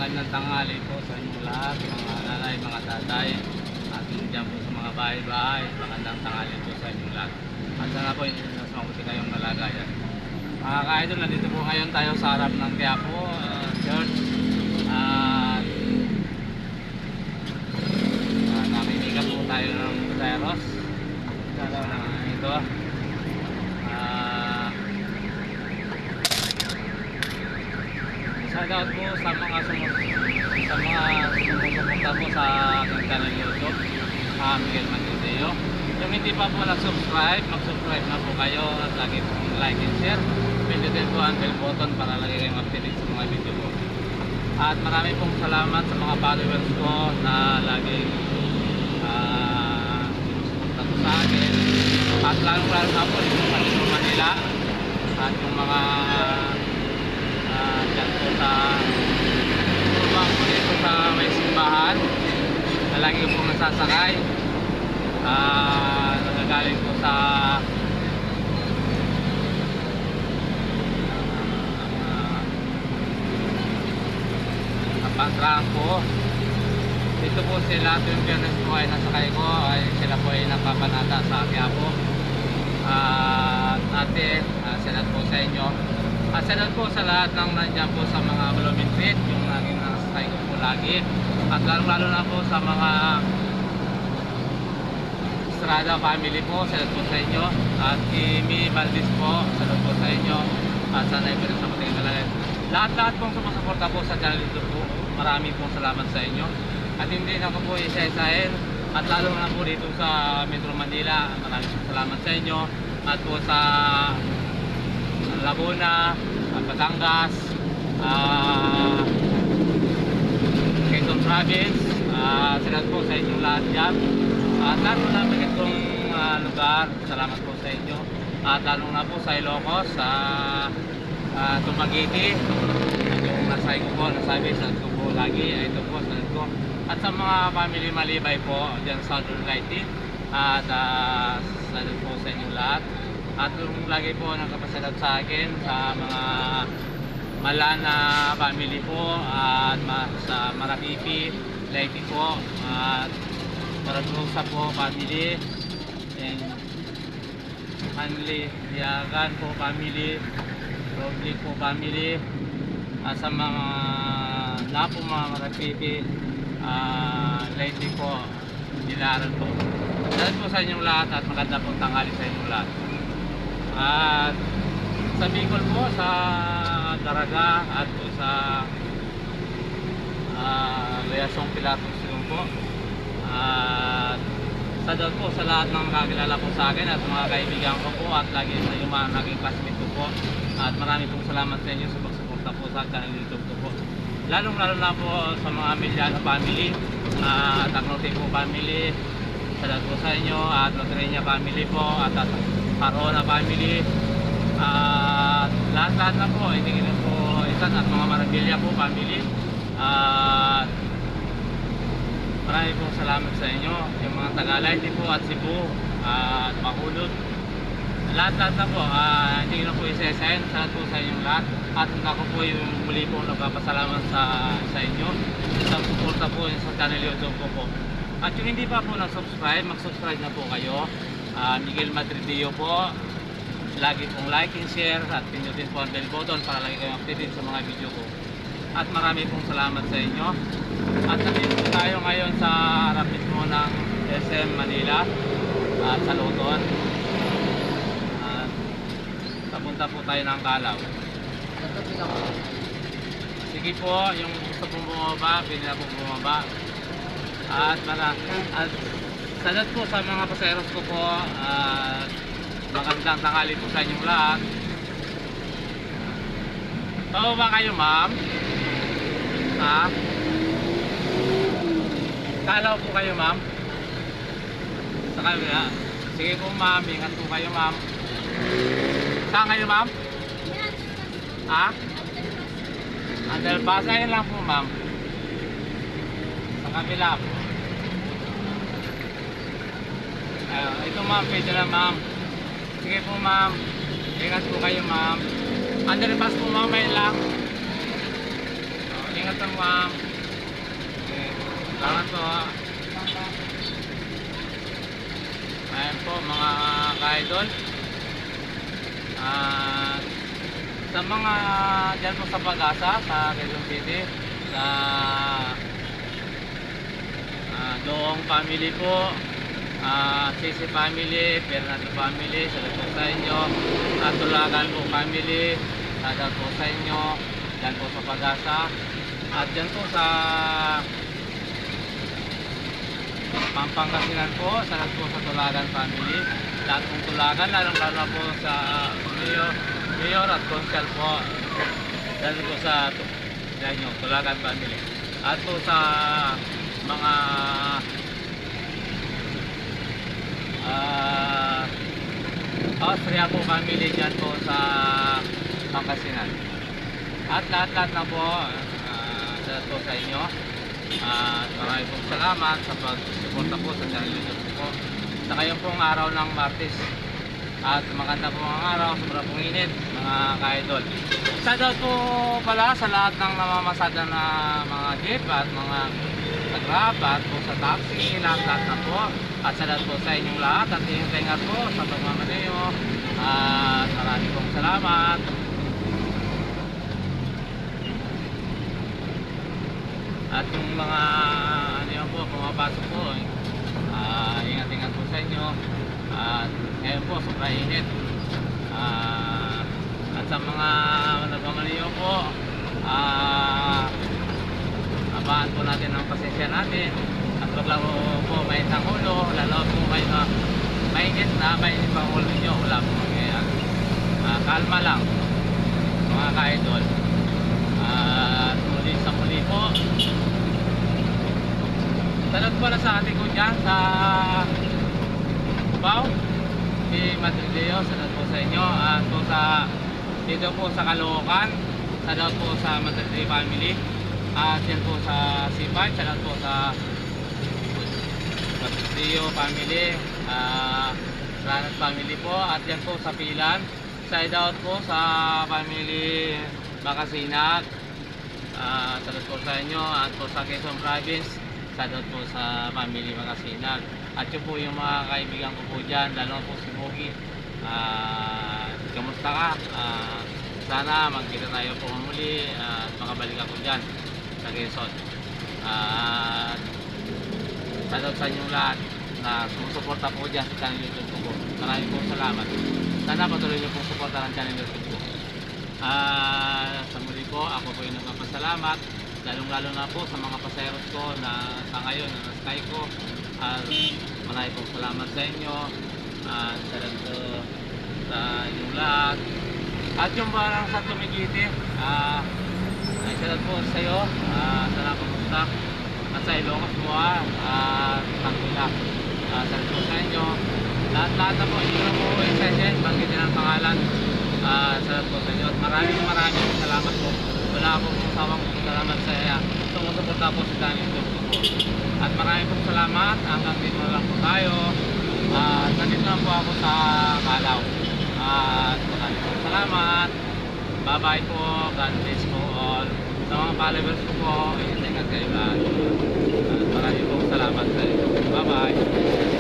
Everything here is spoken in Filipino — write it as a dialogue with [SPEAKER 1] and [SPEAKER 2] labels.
[SPEAKER 1] magandang tanghali po sa inyong lahat, mga nanay, mga tatay, at dyan po sa mga bahay-bahay. Magandang tanghali po sa inyong lahat. At sana po yung nasa mabuti kayong kalagayan. Mga ka-idol, nandito po ngayon tayo sa harap ng Quiapo Church. At namimigas po tayo ng Buteros. Ito. Shout out po sa mga sumusuporta po sa aking channel YouTube, Miguel Manlideo. Yung hindi pa po nag-subscribe, mag-subscribe na po kayo at lagi po like and share. Pindutin po ang bell button para lagi kayong updated sa mga video ko. At marami pong salamat sa mga followers ko na laging sumusuporta po sa akin. At lalo na po dito sa Manila at yung mga dyan po sa turbang po dito sa may simbahan na lagi po nasasakay, nagagaling po sa Pangtrangko. Dito po sila tuwing Biyernes po ay nasakay ko, ay sila po ay napapanata sa Quiapo. Ate, salat po sa inyo. Salat po sa lahat ng nandiyan po sa mga Blooming Street, yung naging nasakay ko po lagi. At lalo na po sa mga Estrada family po, salat po sa inyo. At Kimi Valdez po, salat po sa inyo. At sanay po rin sa matingin talaga. Lahat pong sumusuporta po sa channel dito po, maraming pong salamat sa inyo. At hindi na ko po isa-isahin. At lalo na po dito sa Metro Manila, maraming pong salamat sa inyo. At po sa Laguna, Batangas, Quezon Province, salamat po sa inyong lahat dyan. At lalo na po itong lugar, salamat po sa inyo. At lalo na po sa Ilocos, sa Tumaguiti, yung nasay ko po, nasabi sa ko po lagi, ito po sa ko. At sa mga family Malibay po, dyan sa Southern Lighting, at salamat po sa inyong lahat. At yung lagi po nagkapasalat sa akin sa mga Malana family po, at sa Marapipi, Leyte po, at Maragusa po family, and Hanli, Diagan po family, Roblik po family, at sa mga Napo mga Marapipi, Leyte po, Dilaran po. Salamat po sa inyong lahat at maganda pong tanghali sa inyong lahat. At sa Bicol po, sa Daraga at po sa Layasong Pilatos yun po. At sa doon po sa lahat ng makakilala po sa akin at mga kaibigan ko po at lagi sa yung mga naging classmate ko po. At marami pong salamat sa inyo sa pagsuporta po sa channel YouTube ko po. Lalo na po sa mga Emiliano family, at Agnote po family, salamat po sa inyo, at Lotrenia family po, at Parona family, at lahat na po, hindi na po isan, at mga Maragilla po family. At marami pong salamat sa inyo, yung mga Tagalaytay po at Cebu, at Bacolod, lahat na po, hindi na po isa-isahin. Salamat po sa inyong lahat. At ako po yung muli po nagpapasalamat sa inyo sa suporta po sa channel YouTube ko po. At yung hindi pa po nag-subscribe, mag-subscribe na po kayo. Miguel Manlideo po. Lagi pong like and share at pinutin po ang bell button para lagi kayong updated sa mga video ko. At marami pong salamat sa inyo. At nandito po tayo ngayon sa harap mismo ng SM Manila at sa Luton. Papunta po tayo ng Calaw. Sige po, yung gusto pong bumaba, pwede na pong bumaba. At salat po sa mga paseros ko po, magandang tanghali po sa inyong lahat. Pababa kayo, ma'am? Ha? Calaw po kayo, ma'am? Sa kabila. Sige po, ma'am. Ingat po kayo, ma'am. Saan kayo, ma'am? Ha? Andal basa yun lang po, ma'am. Sa kabila po. Ito, ma'am. Pwede na, ma'am. Sige po, ma'am. Ingat po kayo, ma'am. Andal bas po, ma'am. May lang. Ingat lang, ma'am. Okay. Salamat po. Ayan po mga ka-idol. Sa mga dyan po sa Pag-asa, sa Quezon City, sa Doong family po, Sisi family, Fernando family, salat po sa inyo. Tulagan po family, salat po sa inyo. Dyan po sa Pag-asa. At dyan po sa Pampangasinan po, salat po sa Tulagan family. Lahat pong Tulagan, lalong-lalo po sa Mayor at Council po. Dyan po sa inyo, Tulagan family. At po sa mga Austria po family dyan po sa Pangasinan. At lahat-lahat na po salat po sa inyo. Maraming pong salamat sa pag-suporta po sa channel YouTube po. Sa kayong pong araw ng Martes. At maganda po ang araw, sobrang pong init mga ka-idol. Shoutout po pala sa lahat ng namamasada na mga jeep at mga sa Grab at po sa taxi, lahat-lahat na po. At sa lahat po sa inyong lahat at inyong tengat po sa pagmamaneho. At maraming pong salamat. At yung mga ano yan po, pumapasok po, ingat-ingat po sa inyo. At ngayon po, sobrang init. At sa mga nagmamaniyo po, abaan po natin ang pasensya natin. At wag lang po may isang ulo, lalo po may mainit na may isang ulo nyo, wala po mangyayari. Kalma lang, mga ka-idol. At muli sa muli po, salad pala sa ating ko dyan sa Cubao, si Madrideo, salad po sa inyo. At po sa dito po sa Caloocan, salad po sa Madrideo family. At yan po sa C5, salad po sa Madrideo family, Ranas family po. At yan po sa Pilan, side out po sa family Bakasinag, salad po sa inyo. At po sa Quezon Province, salad po sa family Bakasinag. At yun po yung mga kaibigan ko po dyan, lalo po si Mogi. Kamusta ka? Sana magkita tayo po muli at makabalik ako dyan sa Quezon. Salad sa inyong lahat na sumusuporta po dyan sa channel YouTube ko po. Maraming pong salamat. Sana patuloy niyo pong suporta ng channel YouTube ko. Sa muli po, ako po yung nagpapasalamat, lalong-lalo na po sa mga paseros ko na sa ngayon na na-sky ko. Maraming pong salamat sa inyo. Salamat po sa inyong lahat. At yung parang sa Tumigiti, ay salamat po sa iyo. Sana kamusta? At sa Ilocos mo, Tangkila. Salamat po sa inyo. Lahat-lahat na po, hindi na po excited, banggitin ang pangalan. Salamat po sa inyo. At maraming salamat po. Wala akong sawang salamat sa iya. Sumusuporta po sa channel ko po. At maraming pong salamat. Hanggang dito na lang po tayo. Nandito lang po ako sa Calao. At maraming pong salamat. Bye-bye po. God bless po all. Sa mga followers ko po, ingat kayo lahat. At maraming pong salamat sa inyo. Bye-bye.